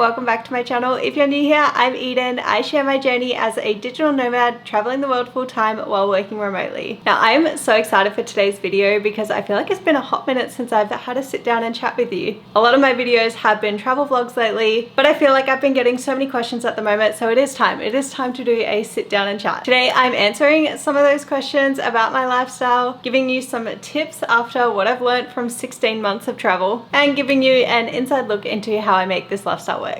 welcome back to my channel. If you're new here, I'm Eden. I share my journey as a digital nomad traveling the world full time while working remotely. Now I'm so excited for today's video because I feel like it's been a hot minute since I've had to sit down and chat with you. A lot of my videos have been travel vlogs lately, but I feel like I've been getting so many questions at the moment, so it is time to do a sit down and chat. Today I'm answering some of those questions about my lifestyle, giving you some tips after what I've learned from 16 months of travel, and giving you an inside look into how I make this lifestyle work.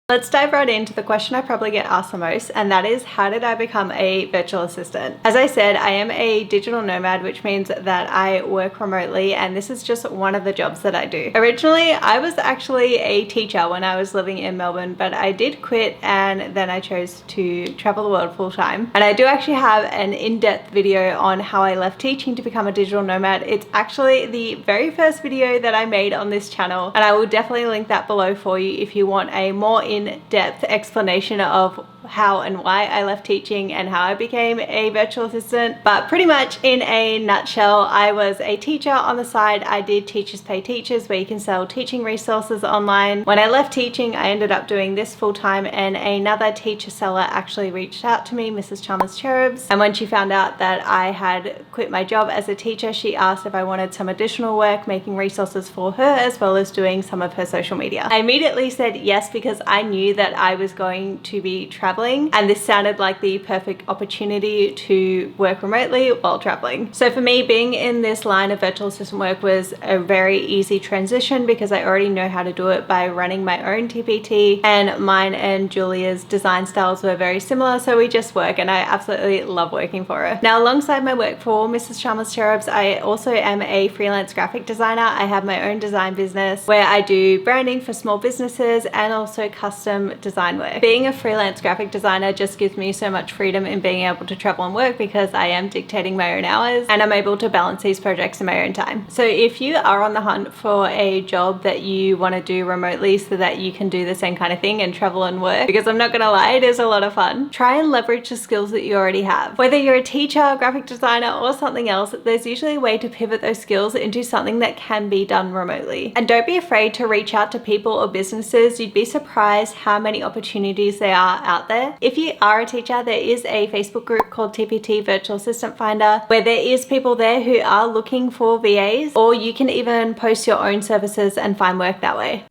Let's dive right into the question I probably get asked the most, and that is, how did I become a virtual assistant? As I said, I am a digital nomad, which means that I work remotely, and this is just one of the jobs that I do. Originally, I was actually a teacher when I was living in Melbourne, but I did quit and then I chose to travel the world full time. And I do actually have an in-depth video on how I left teaching to become a digital nomad. It's actually the very first video that I made on this channel, and I will definitely link that below for you if you want a more in-depth explanation of how and why I left teaching and how I became a virtual assistant. But pretty much in a nutshell, I was a teacher on the side. I did Teachers Pay Teachers, where you can sell teaching resources online. When I left teaching, I ended up doing this full time, and another teacher seller actually reached out to me, Mrs. Chalmers Cherubs. And when she found out that I had quit my job as a teacher, she asked if I wanted some additional work making resources for her, as well as doing some of her social media. I immediately said yes, because I knew that I was going to be traveling, and this sounded like the perfect opportunity to work remotely while traveling. So for me, being in this line of virtual assistant work was a very easy transition because I already know how to do it by running my own TPT, and mine and Julia's design styles were very similar, so we just work, and I absolutely love working for her. Now, alongside my work for Mrs. Chalmers Cherubs, I also am a freelance graphic designer. I have my own design business where I do branding for small businesses and also custom design work. Being a freelance graphic designer just gives me so much freedom in being able to travel and work because I am dictating my own hours, and I'm able to balance these projects in my own time. So if you are on the hunt for a job that you want to do remotely so that you can do the same kind of thing and travel and work, because I'm not gonna lie, it is a lot of fun, try and leverage the skills that you already have. Whether you're a teacher, graphic designer, or something else, there's usually a way to pivot those skills into something that can be done remotely. And don't be afraid to reach out to people or businesses. You'd be surprised how many opportunities there are out there. If you are a teacher, there is a Facebook group called TPT Virtual Assistant Finder, where there is people there who are looking for VAs, or you can even post your own services and find work that way.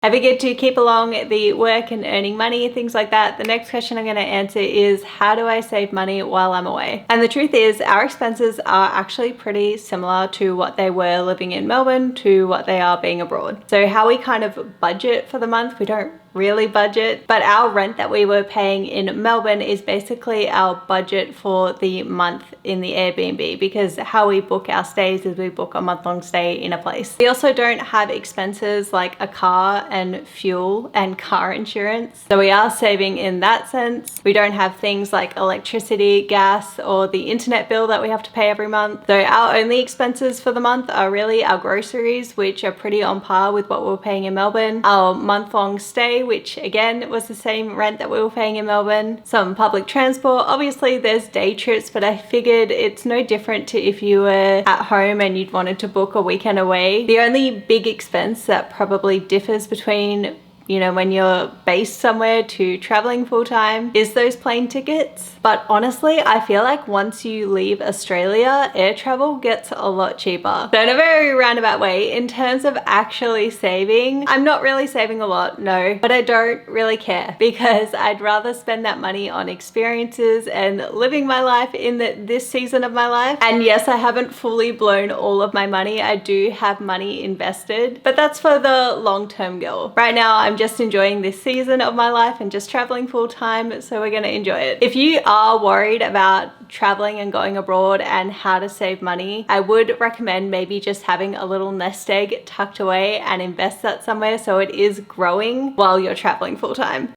I figured to keep along the work and earning money, things like that, the next question I'm going to answer is, how do I save money while I'm away? And the truth is, our expenses are actually pretty similar to what they were living in Melbourne to what they are being abroad. So how we kind of budget for the month, we don't really budget, but our rent that we were paying in Melbourne is basically our budget for the month in the Airbnb, because how we book our stays is we book a month-long stay in a place. We also don't have expenses like a car and fuel and car insurance, so we are saving in that sense. We don't have things like electricity, gas, or the internet bill that we have to pay every month. So our only expenses for the month are really our groceries, which are pretty on par with what we were paying in Melbourne, our month-long stay, which again was the same rent that we were paying in Melbourne, some public transport. Obviously there's day trips, but I figured it's no different to if you were at home and you'd wanted to book a weekend away. The only big expense that probably differs between, you know, when you're based somewhere to traveling full time is those plane tickets. But honestly, I feel like once you leave Australia, air travel gets a lot cheaper. So in a very roundabout way, in terms of actually saving, I'm not really saving a lot, no, but I don't really care, because I'd rather spend that money on experiences and living my life in this season of my life. And yes, I haven't fully blown all of my money. I do have money invested, but that's for the long-term goal. Right now, I'm just enjoying this season of my life and just traveling full time, so we're gonna enjoy it. If you are worried about traveling and going abroad and how to save money, I would recommend maybe just having a little nest egg tucked away and invest that somewhere so it is growing while you're traveling full time.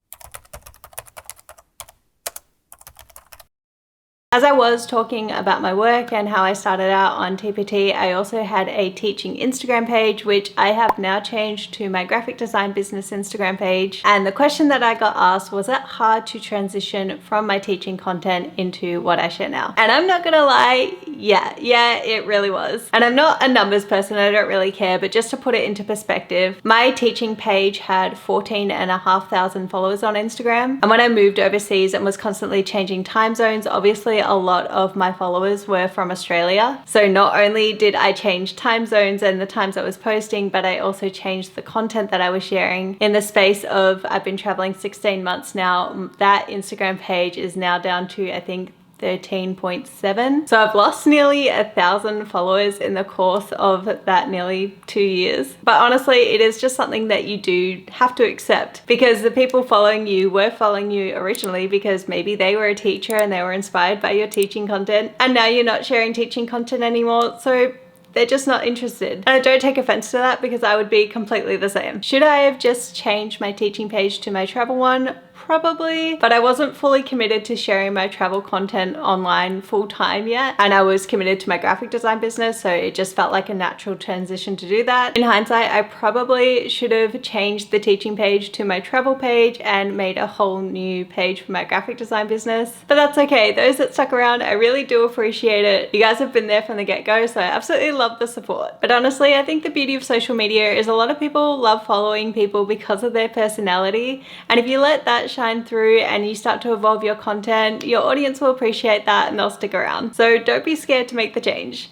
As I was talking about my work and how I started out on TPT, I also had a teaching Instagram page, which I have now changed to my graphic design business Instagram page. And the question that I got asked was it hard to transition from my teaching content into what I share now? And I'm not gonna lie, yeah, it really was. And I'm not a numbers person, I don't really care, but just to put it into perspective, my teaching page had 14,500 followers on Instagram. And when I moved overseas and was constantly changing time zones, obviously a lot of my followers were from Australia. So not only did I change time zones and the times I was posting, but I also changed the content that I was sharing. In the space of, I've been traveling 16 months now, that Instagram page is now down to, I think, 13.7. So I've lost nearly 1,000 followers in the course of that nearly 2 years. But honestly, it is just something that you do have to accept, because the people following you were following you originally because maybe they were a teacher and they were inspired by your teaching content, and now you're not sharing teaching content anymore. So they're just not interested. And I don't take offense to that, because I would be completely the same. Should I have just changed my teaching page to my travel one? Probably, but I wasn't fully committed to sharing my travel content online full time yet, and I was committed to my graphic design business, so it just felt like a natural transition to do that. In hindsight, I probably should have changed the teaching page to my travel page and made a whole new page for my graphic design business, but that's okay. Those that stuck around, I really do appreciate it. You guys have been there from the get-go, so I absolutely love the support. But honestly, I think the beauty of social media is a lot of people love following people because of their personality, and if you let that shine through and you start to evolve your content, your audience will appreciate that and they'll stick around. So don't be scared to make the change.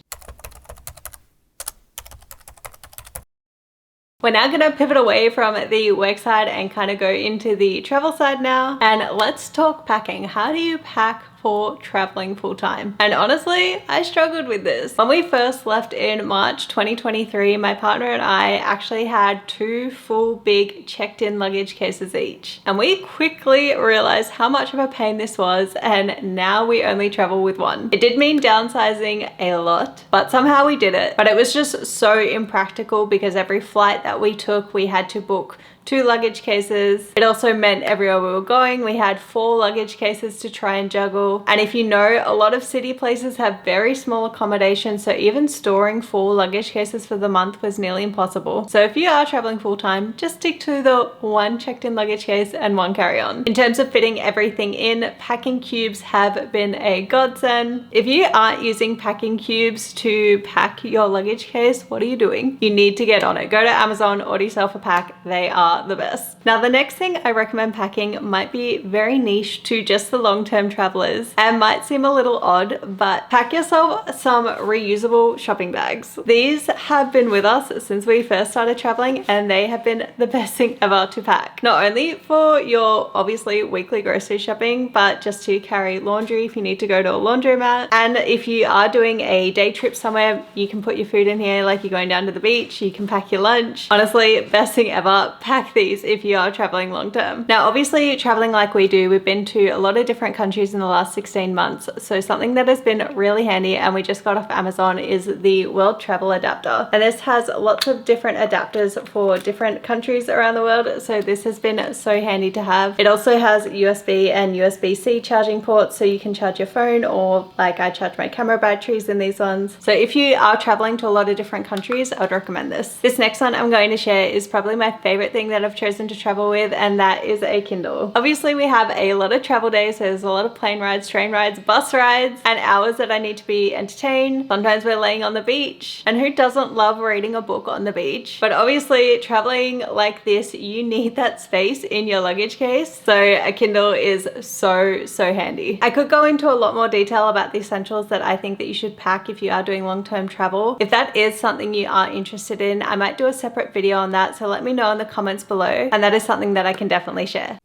We're now going to pivot away from the work side and kind of go into the travel side now. And let's talk packing. How do you pack for traveling full time? And honestly, I struggled with this. When we first left in March 2023, my partner and I actually had 2 full big checked in luggage cases each. And we quickly realized how much of a pain this was, and now we only travel with 1. It did mean downsizing a lot, but somehow we did it. But it was just so impractical, because every flight that we took, we had to book 2 luggage cases. It also meant everywhere we were going, we had 4 luggage cases to try and juggle. And if you know, a lot of city places have very small accommodations, so even storing 4 luggage cases for the month was nearly impossible. So if you are traveling full time, just stick to the 1 checked in luggage case and 1 carry-on. In terms of fitting everything in, packing cubes have been a godsend. If you aren't using packing cubes to pack your luggage case, what are you doing? You need to get on it. Go to Amazon, order yourself a pack. They are the best. Now, the next thing I recommend packing might be very niche to just the long-term travelers and might seem a little odd, but pack yourself some reusable shopping bags. These have been with us since we first started traveling, and they have been the best thing ever to pack. Not only for your obviously weekly grocery shopping, but just to carry laundry if you need to go to a laundromat. And if you are doing a day trip somewhere, you can put your food in here, like you're going down to the beach, you can pack your lunch. Honestly, best thing ever. Pack these if you are traveling long term. Now, obviously traveling like we do, we've been to a lot of different countries in the last 16 months. So something that has been really handy, and we just got off Amazon, is the World Travel Adapter. And this has lots of different adapters for different countries around the world. So this has been so handy to have. It also has USB and USB-C charging ports, so you can charge your phone, or like I charge my camera batteries in these ones. So if you are traveling to a lot of different countries, I would recommend this. This next one I'm going to share is probably my favorite thing that I've chosen to travel with, and that is a Kindle. Obviously we have a lot of travel days, so there's a lot of plane rides, train rides, bus rides, and hours that I need to be entertained. Sometimes we're laying on the beach, and who doesn't love reading a book on the beach? But obviously traveling like this, you need that space in your luggage case, so a Kindle is so handy. I could go into a lot more detail about the essentials that I think that you should pack if you are doing long-term travel. If that is something you are interested in, I might do a separate video on that, so let me know in the comments below, and that is something that I can definitely share.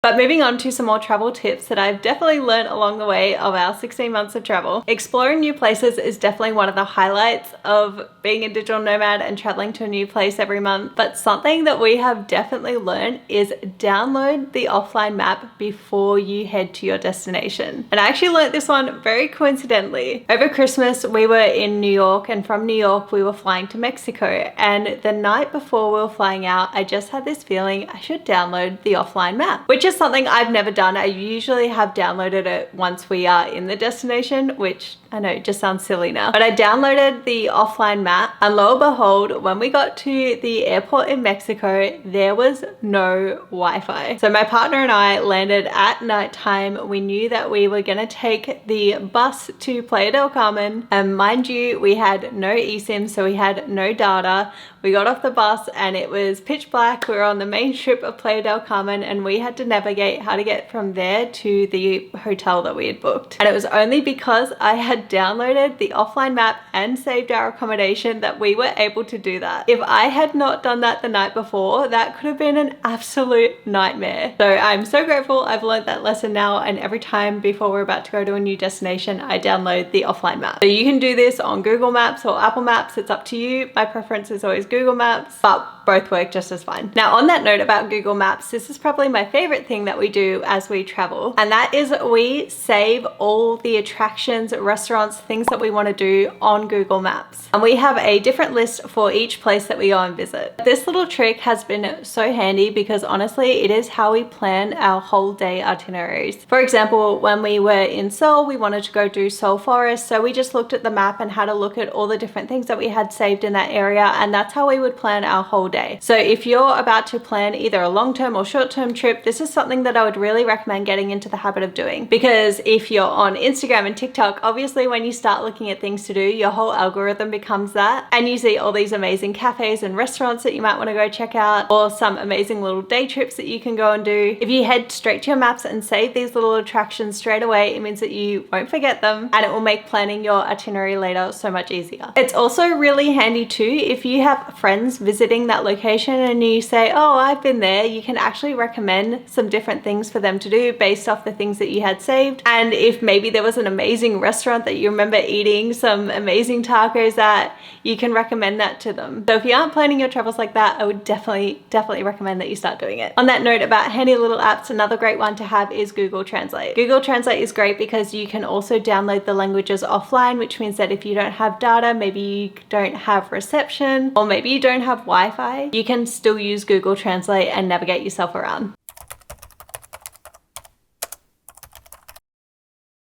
But moving on to some more travel tips that I've definitely learned along the way of our 16 months of travel. Exploring new places is definitely one of the highlights of being a digital nomad and traveling to a new place every month. But something that we have definitely learned is download the offline map before you head to your destination. And I actually learned this one very coincidentally. Over Christmas, we were in New York, and from New York, we were flying to Mexico. And the night before we were flying out, I just had this feeling I should download the offline map, which is something I've never done. I usually have downloaded it once we are in the destination, which I know, it just sounds silly now. But I downloaded the offline map, and lo and behold, when we got to the airport in Mexico, there was no Wi-Fi. So my partner and I landed at nighttime. We knew that we were gonna take the bus to Playa del Carmen, and mind you, we had no eSIM, so we had no data. We got off the bus and it was pitch black. We were on the main strip of Playa del Carmen, and we had to navigate how to get from there to the hotel that we had booked. And it was only because I had downloaded the offline map and saved our accommodation that we were able to do that. If I had not done that the night before, that could have been an absolute nightmare. So I'm so grateful I've learned that lesson now, and every time before we're about to go to a new destination, I download the offline map. So you can do this on Google Maps or Apple Maps, it's up to you. My preference is always Google Maps, but both work just as fine. Now, on that note about Google Maps, this is probably my favorite thing that we do as we travel, and that is we save all the attractions, restaurants, things that we want to do on Google Maps. And we have a different list for each place that we go and visit. This little trick has been so handy because honestly, it is how we plan our whole day itineraries. For example, when we were in Seoul, we wanted to go do Seoul Forest, so we just looked at the map and had a look at all the different things that we had saved in that area, and that's how we would plan our whole day. So if you're about to plan either a long-term or short-term trip, this is something that I would really recommend getting into the habit of doing. Because if you're on Instagram and TikTok, obviously when you start looking at things to do, your whole algorithm becomes that, and you see all these amazing cafes and restaurants that you might want to go check out, or some amazing little day trips that you can go and do. If you head straight to your maps and save these little attractions straight away, it means that you won't forget them, and it will make planning your itinerary later so much easier. It's also really handy too if you have friends visiting that location and you say, oh, I've been there, you can actually recommend some different things for them to do based off the things that you had saved. And if maybe there was an amazing restaurant that you remember eating some amazing tacos at, you can recommend that to them. So if you aren't planning your travels like that, I would definitely recommend that you start doing it. On that note about handy little apps, another great one to have is Google Translate. Google Translate is great because you can also download the languages offline, which means that if you don't have data, maybe you don't have reception, or maybe you don't have Wi-Fi, you can still use Google Translate and navigate yourself around.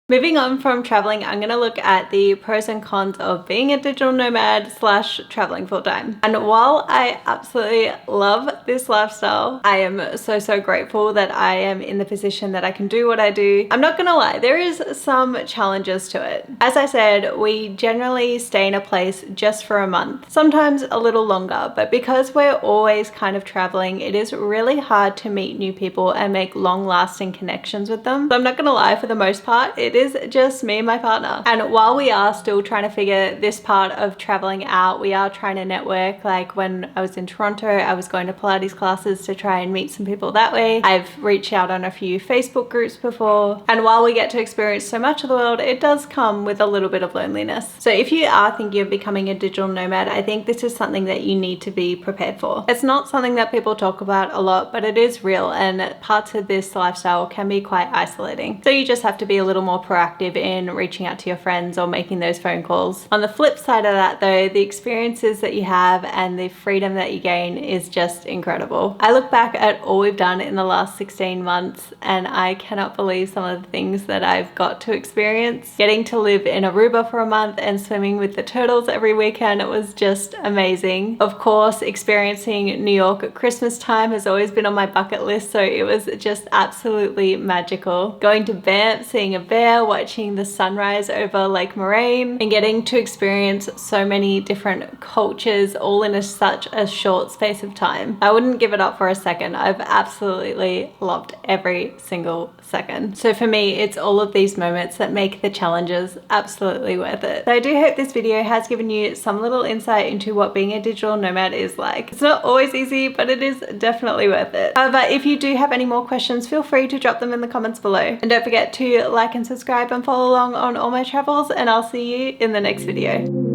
Moving on from traveling, I'm going to look at the pros and cons of being a digital nomad / traveling full time. And while I absolutely love this lifestyle, I am so grateful that I am in the position that I can do what I do. I'm not going to lie, there is some challenges to it. As I said, we generally stay in a place just for a month, sometimes a little longer, but because we're always kind of traveling, it is really hard to meet new people and make long-lasting connections with them. So I'm not going to lie, for the most part, it is just me and my partner. And while we are still trying to figure this part of traveling out, we are trying to network. Like when I was in Toronto, I was going to Pilates classes to try and meet some people that way. I've reached out on a few Facebook groups before. And while we get to experience so much of the world, it does come with a little bit of loneliness. So if you are thinking of becoming a digital nomad, I think this is something that you need to be prepared for. It's not something that people talk about a lot, but it is real, and parts of this lifestyle can be quite isolating. So you just have to be a little more proactive in reaching out to your friends or making those phone calls. On the flip side of that though, the experiences that you have and the freedom that you gain is just incredible. I look back at all we've done in the last 16 months and I cannot believe some of the things that I've got to experience. Getting to live in Aruba for a month and swimming with the turtles every weekend, it was just amazing. Of course, experiencing New York at Christmas time has always been on my bucket list, so it was just absolutely magical. Going to Banff, seeing a bear, watching the sunrise over Lake Moraine, and getting to experience so many different cultures all in such a short space of time. I wouldn't give it up for a second. I've absolutely loved every single second. So for me, it's all of these moments that make the challenges absolutely worth it. So I do hope this video has given you some little insight into what being a digital nomad is like. It's not always easy, but it is definitely worth it. However, if you do have any more questions, feel free to drop them in the comments below. And don't forget to like and subscribe and follow along on all my travels, and I'll see you in the next video.